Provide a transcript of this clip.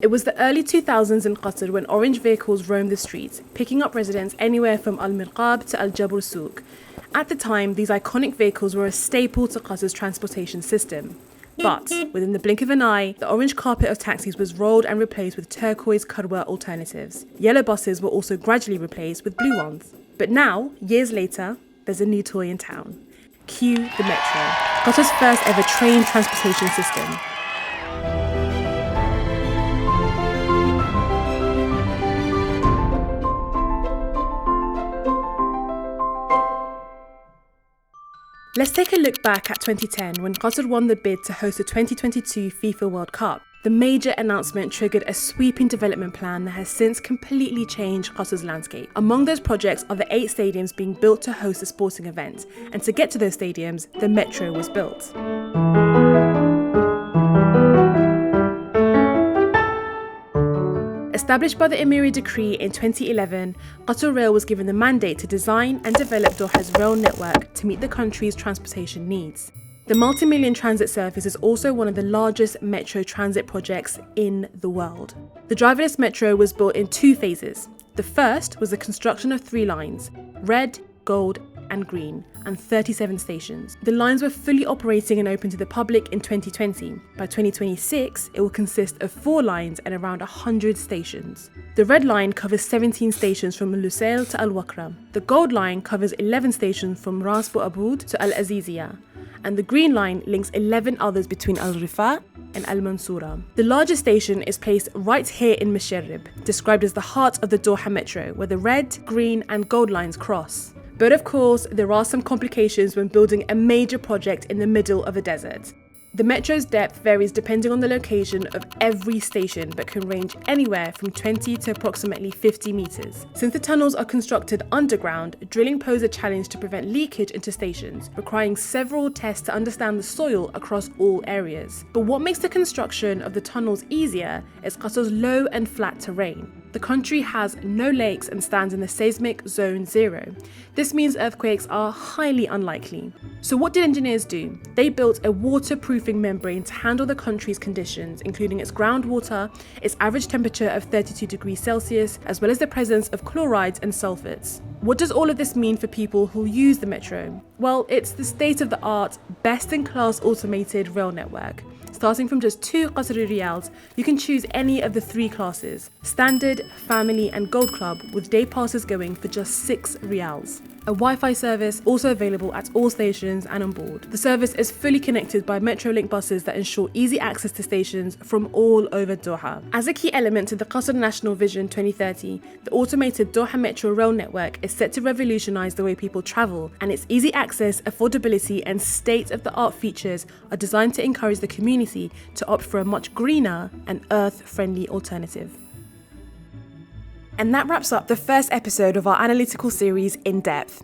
It was the early 2000s in Qatar when orange vehicles roamed the streets, picking up residents anywhere from Al Mirqab to Al Jabr Souk. At the time, these iconic vehicles were a staple to Qatar's transportation system. But within the blink of an eye, the orange carpet of taxis was rolled and replaced with turquoise Karwa alternatives. Yellow buses were also gradually replaced with blue ones. But now, years later, there's a new toy in town. Cue the metro, Qatar's first ever train transportation system. Let's take a look back at 2010 when Qatar won the bid to host the 2022 FIFA World Cup. The major announcement triggered a sweeping development plan that has since completely changed Qatar's landscape. Among those projects are the 8 stadiums being built to host a sporting event, and to get to those stadiums, the metro was built. Established by the Emiri Decree in 2011, Qatar Rail was given the mandate to design and develop Doha's rail network to meet the country's transportation needs. The multi-million transit service is also one of the largest metro transit projects in the world. The driverless metro was built in 2 phases. The first was the construction of 3 lines, red, gold, and green, and 37 stations. The lines were fully operating and open to the public in 2020. By 2026, it will consist of 4 lines and around 100 stations. The red line covers 17 stations from Lusail to Al Wakra. The gold line covers 11 stations from Ras Bu Aboud to Al Azizia. And the green line links 11 others between Al Rifa and Al Mansoura. The largest station is placed right here in Musharrib, described as the heart of the Doha metro, where the red, green, and gold lines cross. But of course, there are some complications when building a major project in the middle of a desert. The metro's depth varies depending on the location of every station, but can range anywhere from 20 to approximately 50 meters. Since the tunnels are constructed underground, drilling poses a challenge to prevent leakage into stations, requiring several tests to understand the soil across all areas. But what makes the construction of the tunnels easier is Qatar's low and flat terrain. The country has no lakes and stands in the seismic zone 0. This means earthquakes are highly unlikely. So what did engineers do? They built a waterproofing membrane to handle the country's conditions, including its groundwater, its average temperature of 32 degrees Celsius, as well as the presence of chlorides and sulfates. What does all of this mean for people who use the metro? Well, it's the state-of-the-art, best-in-class automated rail network. Starting from just 2 Qatari riyals, you can choose any of the 3 classes: Standard, Family and Gold Club, with day passes going for just 6 riyals. A Wi-Fi service also available at all stations and on board. The service is fully connected by Metrolink buses that ensure easy access to stations from all over Doha. As a key element to the Qatar National Vision 2030, the automated Doha Metro rail network is set to revolutionize the way people travel, and its easy access, affordability and state-of-the-art features are designed to encourage the community to opt for a much greener and earth-friendly alternative. And that wraps up the first episode of our analytical series In Depth.